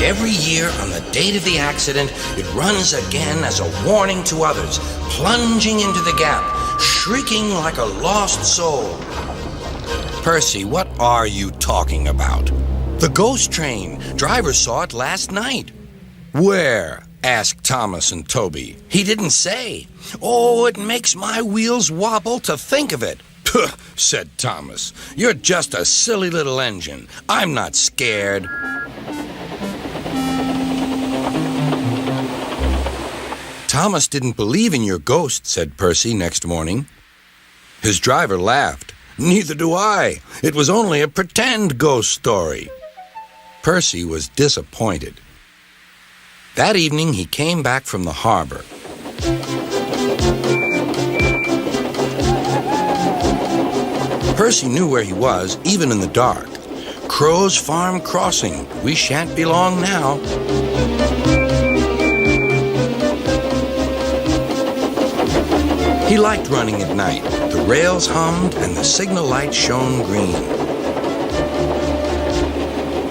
Every year, on the date of the accident, it runs again as a warning to others, plunging into the gap, shrieking like a lost soul. Percy, what are you talking about? The ghost train. Driver saw it last night. Where? Asked Thomas and Toby. He didn't say. Oh, it makes my wheels wobble to think of it. Puh, said Thomas. You're just a silly little engine. I'm not scared. Thomas didn't believe in your ghost, said Percy next morning. His driver laughed. Neither do I. It was only a pretend ghost story. Percy was disappointed. That evening, he came back from the harbor. Percy knew where he was, even in the dark. Crow's Farm Crossing. We shan't be long now. He liked running at night. The rails hummed and the signal light shone green.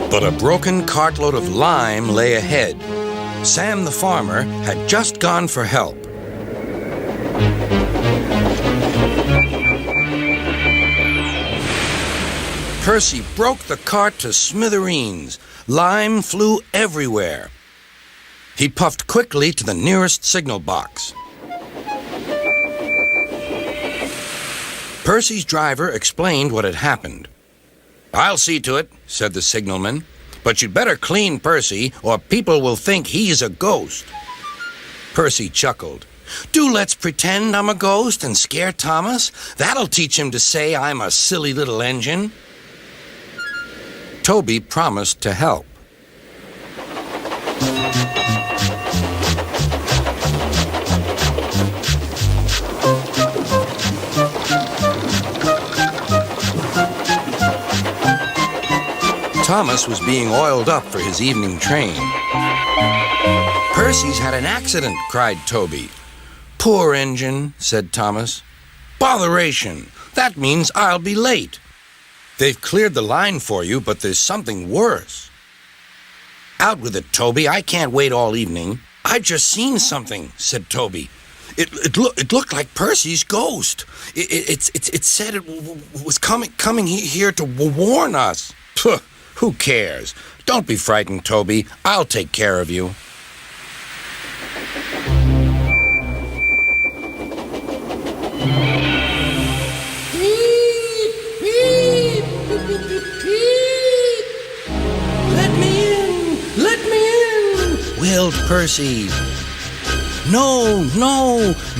But a broken cartload of lime lay ahead. Sam the farmer had just gone for help. Percy broke the cart to smithereens. Lime flew everywhere. He puffed quickly to the nearest signal box. Percy's driver explained what had happened. I'll see to it, said the signalman. But you'd better clean Percy, or people will think he's a ghost. Percy chuckled. Do let's pretend I'm a ghost and scare Thomas. That'll teach him to say I'm a silly little engine. Toby promised to help. Thomas was being oiled up for his evening train. Percy's had an accident, cried Toby. Poor engine, said Thomas. Botheration. That means I'll be late. They've cleared the line for you, but there's something worse. Out with it, Toby. I can't wait all evening. I've just seen something, said Toby. It looked like Percy's ghost. It said it was coming here to warn us. Puh. Who cares? Don't be frightened, Toby. I'll take care of you. Beep, beep, beep, beep, beep, beep. Let me in, wailed Percy. No,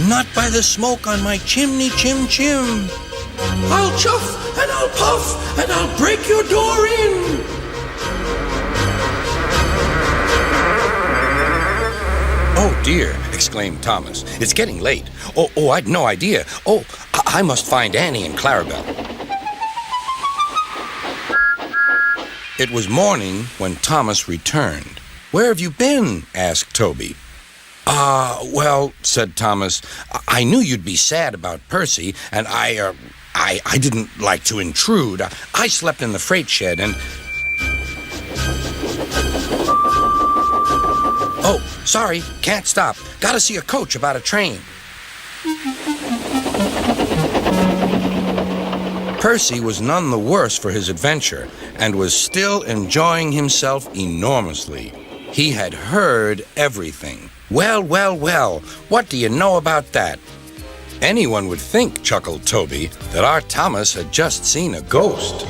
not by the smoke on my chimney, chim. I'll chuff and I'll puff and I'll break your door in. Oh dear, exclaimed Thomas. It's getting late. Oh, I'd no idea. Oh, I must find Annie and Clarabelle. It was morning when Thomas returned. Where have you been? Asked Toby. Well, said Thomas, I knew you'd be sad about Percy, and I didn't like to intrude. I slept in the freight shed and... Oh, sorry, can't stop. Gotta see a coach about a train. Percy was none the worse for his adventure and was still enjoying himself enormously. He had heard everything. Well, what do you know about that? Anyone would think, chuckled Toby, that our Thomas had just seen a ghost.